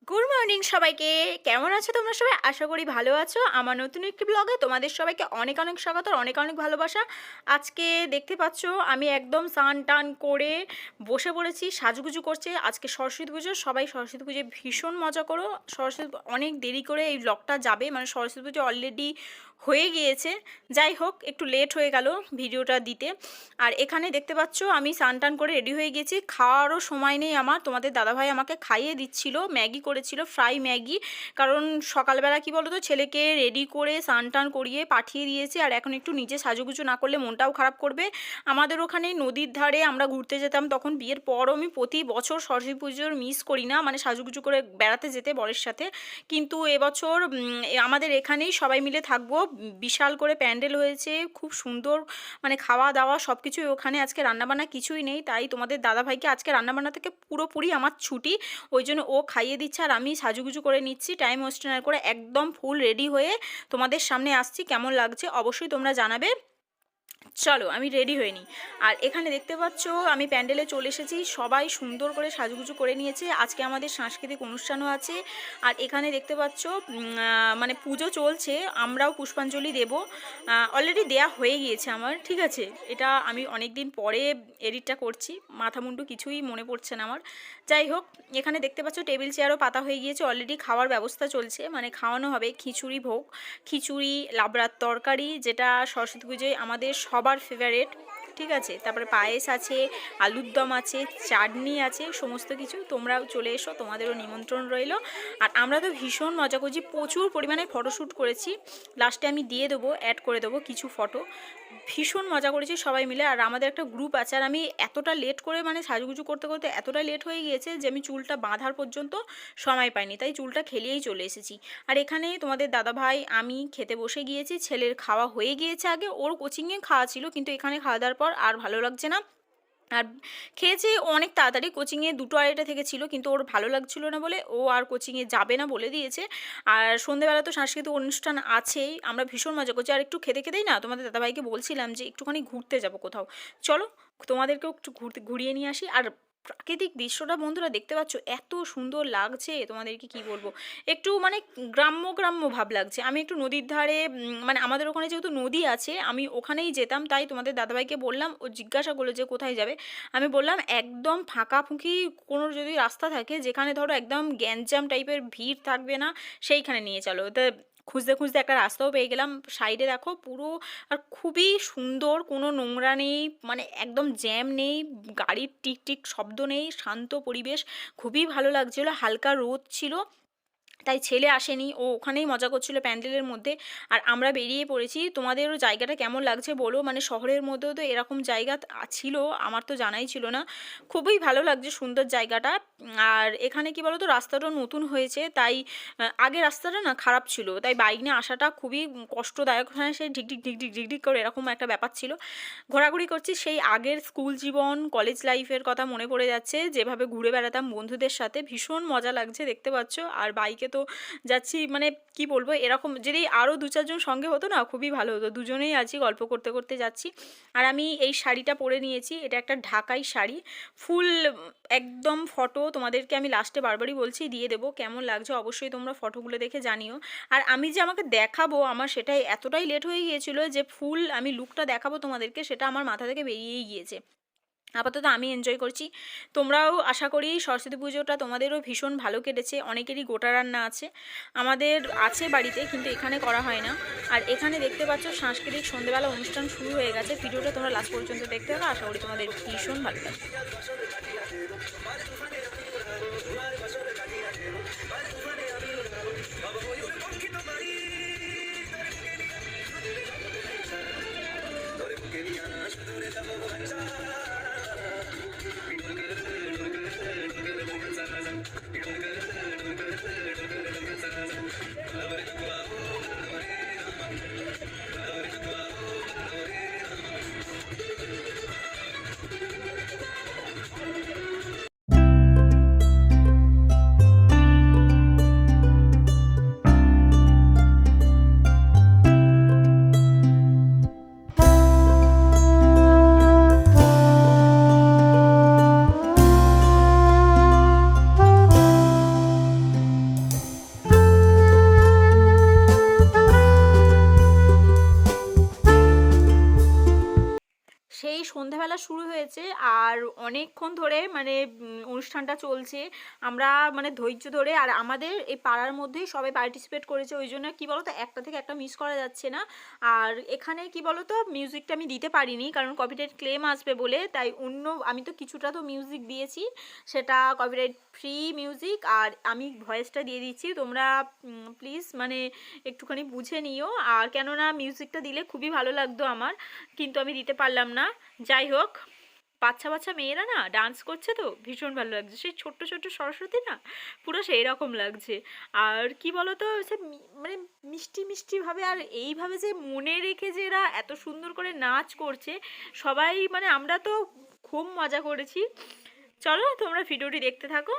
Good morning সবাইকে। কেমন আছো তোমরা সবাই? আশা করি ভালো আছো। আমার নতুন একটি ব্লগে তোমাদের সবাইকে অনেক অনেক স্বাগত, অনেক অনেক ভালোবাসা। আজকে দেখতে পাচ্ছ আমি একদম স্নান টান করে বসে পড়েছি, সাজুগুজু করছে। আজকে সরস্বতী পুজো, সবাই সরস্বতী পুজোয় ভীষণ মজা করো। অনেক দেরি করে এই ব্লগটা যাবে, মানে সরস্বতী পুজো অলরেডি হয়ে গিয়েছে। যাই হোক, একটু লেট হয়ে গেল ভিডিওটা দিতে। আর এখানে দেখতে পাচ্ছ আমি স্নান টান করে রেডি হয়ে গেছি। খাওয়ারও সময় নেই আমার। তোমাদের দাদাভাই আমাকে খাইয়ে দিচ্ছিল, ম্যাগি করেছিল, ফ্রাই ম্যাগি। কারণ সকালবেলা কি বলো তো, ছেলেকে রেডি করে স্নান টান করিয়ে পাঠিয়ে দিয়েছি, আর এখন একটু নিজে সাজুগুজু না করলে মনটাও খারাপ করবে। আমাদের ওখানে নদীর ধারে আমরা ঘুরতে যেতাম তখন, বিয়ের পরও আমি প্রতি বছর সরস্বতী পুজোর মিস করি না, মানে সাজুগুজু করে বেড়াতে যেতে বরের সাথে। কিন্তু এবছর আমাদের এখানেই সবাই মিলে থাকবো। বিশাল করে প্যান্ডেল হয়েছে, খুব সুন্দর, মানে খাওয়া দাওয়া সব কিছুই ওখানে। আজকে রান্নাবান্না কিছুই নেই, তাই তোমাদের দাদাভাইকে আজকে রান্নাবান্না থেকে পুরোপুরি আমার ছুটি। ওই জন্য ও খাইয়ে দিচ্ছে আর আমি সাজুগুজু করে নিচ্ছি, টাইম ওয়েস্ট না করে একদম ফুল রেডি হয়ে তোমাদের সামনে আসছি। কেমন লাগছে অবশ্যই তোমরা জানাবে। চলো আমি রেডি হয়ে নিই। আর এখানে দেখতে পাচ্ছ আমি প্যান্ডেলে চলে এসেছি, সবাই সুন্দর করে সাজুগুজু করে নিয়েছে। আজকে আমাদের সাংস্কৃতিক অনুষ্ঠানও আছে। আর এখানে দেখতে পাচ্ছ মানে পুজো চলছে, আমরাও পুষ্পাঞ্জলি দেব। অলরেডি দেয়া হয়ে গিয়েছে আমার, ঠিক আছে। এটা আমি অনেক দিন পরে এডিটটা করছি, মাথা মুন্ডু কিছুই মনে পড়ছে না আমার। যাই হোক, এখানে দেখতে পাচ্ছ টেবিল চেয়ারও পাতা হয়ে গিয়েছে, অলরেডি খাওয়ার ব্যবস্থা চলছে, মানে খাওয়ানো হবে খিচুড়ি ভোগ, খিচুড়ি, লাবড়ার তরকারি, যেটা সরস্বতী পুজোয় আমাদের সবার ফেভারেট, ঠিক আছে। তারপরে পায়েস আছে, আলুর দম আছে, চাটনি আছে, সমস্ত কিছু। তোমরাও চলে এসো, তোমাদেরও নিমন্ত্রণ রইল। আর আমরা তো ভীষণ মজা করছি, প্রচুর পরিমাণে ফটোশ্যুট করেছি। লাস্টে আমি দিয়ে দেবো, অ্যাড করে দেবো কিছু ফটো। ভীষণ মজা করেছি সবাই মিলে। আর আমাদের একটা গ্রুপ আছে, আর আমি এতটা লেট করে, মানে সাজুগুজু করতে করতে এতটা লেট হয়ে গিয়েছে যে আমি চুলটা বাঁধার পর্যন্ত সময় পাইনি, তাই চুলটা খেলিয়েই চলে এসেছি। আর এখানে তোমাদের দাদাভাই আমি খেতে বসে গিয়েছি। ছেলের খাওয়া হয়ে গিয়েছে, আগে ওর কোচিংয়ে খাওয়া ছিল, কিন্তু এখানে খাওয়া দাওয়ার পর আর ভালো লাগছে না। আর খেয়েছে অনেক তাড়াতাড়ি, কোচিংয়ে 2টা-2:30 থেকে ছিল, কিন্তু ওর ভালো লাগছিল না বলে ও আর কোচিংয়ে যাবে না বলে দিয়েছে। আর সন্ধেবেলা তো সাংস্কৃতিক অনুষ্ঠান আছেই, আমরা ভীষণ মজা করছি। আর একটু খেতে খেতেই না তোমাদের দাদাভাইকে বলছিলাম যে একটুখানি ঘুরতে যাব কোথাও, চলো তোমাদেরকেও একটু ঘুরিয়ে নিয়ে আসি। আর প্রাকৃতিক দৃশ্যটা বন্ধুরা দেখতে পাচ্ছ, এত সুন্দর লাগছে, তোমাদেরকে কি বলবো। একটু মানে গ্রাম্য গ্রাম্য ভাব লাগছে। আমি একটু নদীর ধারে, মানে আমাদের ওখানে যেহেতু নদী আছে, আমি ওখানেই যেতাম, তাই তোমাদের দাদাভাইকে বললাম, ও জিজ্ঞাসা করলো যে কোথায় যাবে। আমি বললাম একদম ফাঁকাফুঁকি কোনো যদি রাস্তা থাকে, যেখানে ধরো একদম গ্যাঞ্জাম টাইপের ভিড় থাকবে না, সেইখানে নিয়ে চলো। তা খুঁজতে খুঁজতে একটা রাস্তাও পেয়ে গেলাম। সাইডে দেখো পুরো, আর খুবই সুন্দর, কোনো নোংরা নেই, মানে একদম জ্যাম নেই, গাড়ির টিক টিক শব্দ নেই, শান্ত পরিবেশ, খুবই ভালো লাগছিলো। হালকা রোদ ছিল, তাই ছেলে আসেনি, ও ওখানেই মজা করছিল প্যান্ডেলের মধ্যে। আর আমরা বেরিয়ে পড়েছি। তোমাদেরও জায়গাটা কেমন লাগছে বলো, মানে শহরের মধ্যেও তো এরকম জায়গা ছিল, আমার তো জানাই ছিল না। খুবই ভালো লাগছে, সুন্দর জায়গাটা। আর এখানে কি বলো তো, রাস্তাটা নতুন হয়েছে, তাই আগে রাস্তাটা না খারাপ ছিল, তাই বাইক নিয়ে আসাটা খুবই কষ্টদায়ক। হ্যাঁ, সেই ঢিকঢিক ঢিকঢিক ঢিকঢিক করে এরকম একটা ব্যাপার ছিল। ঘোরাঘুরি করছি, সেই আগের স্কুল জীবন, কলেজ লাইফের কথা মনে পড়ে যাচ্ছে, যেভাবে ঘুরে বেড়াতাম বন্ধুদের সাথে, ভীষণ মজা লাগছে দেখতে পাচ্ছ। আর বাইকে তো যাচ্ছি, মানে কি বলবো, এরকম যদি আরও 2-4 জন সঙ্গে হতো না, খুবই ভালো হতো। দুজনেই আছি, গল্প করতে করতে যাচ্ছি। আর আমি এই শাড়িটা পরে নিয়েছি, এটা একটা ঢাকাই শাড়ি, ফুল একদম। ফটো তোমাদেরকে আমি লাস্টে বারবারই বলছি দিয়ে দেবো, কেমন লাগছে অবশ্যই তোমরা ফটোগুলো দেখে জানিও। আর আমি যে আমাকে দেখাবো, আমার সেটাই এতটাই লেট হয়ে গিয়েছিল যে ফুল আমি লুকটা দেখাবো তোমাদেরকে, সেটা আমার মাথা থেকে বেরিয়েই গিয়েছে। আপাতত আমি এনজয় করছি। তোমরাও আশা করি সরস্বতী পুজোটা তোমাদেরও ভীষণ ভালো কেটেছে। অনেকেরই গোটা রান্না আছে, আমাদের আছে বাড়িতে, কিন্তু এখানে করা হয় না। আর এখানে দেখতে পাচ্ছ সাংস্কৃতিক সন্ধ্যেবেলা অনুষ্ঠান শুরু হয়ে গেছে। ভিডিওটা তোমরা লাস্ট পর্যন্ত দেখতে হবে, আশা করি তোমাদের ভীষণ ভালো লাগবে। হয়েছে আর অনেকক্ষণ ধরে মানে অনুষ্ঠানটা চলছে। আমরা মানে ধৈর্য ধরে, আর আমাদের এই পাড়ার মধ্যেই সবাই পার্টিসিপেট করেছে, ওই জন্য কি বলতো একটা থেকে একটা মিস করা যাচ্ছে না। আর এখানে কি বলতো মিউজিকটা আমি দিতে পারিনি কারণ কপিরাইট ক্লেম আসবে বলে, তাই অন্য আমি তো কিছুটা তো মিউজিক দিয়েছি, সেটা কপিরাইট ফ্রি মিউজিক, আর আমি ভয়েসটা দিয়ে দিচ্ছি। তোমরা প্লিজ মানে একটুখানি বুঝে নিও, আর কেননা মিউজিকটা দিলে খুবই ভালো লাগতো আমার, কিন্তু আমি দিতে পারলাম না। যাই হোক, বাচ্চা বাচ্চা মেয়েরা না ডান্স করছে তো ভীষণ ভালো লাগছে, সেই ছোট্ট ছোট্ট সরস্বতী না, পুরো সেই রকম লাগছে। আর কি বলতো সে মানে মিষ্টি মিষ্টিভাবে আর এইভাবে যে মনে রেখে যে এরা এত সুন্দর করে নাচ করছে সবাই, মানে আমরা তো খুব মজা করেছি। চলো তোমরা ভিডিওটি দেখতে থাকো।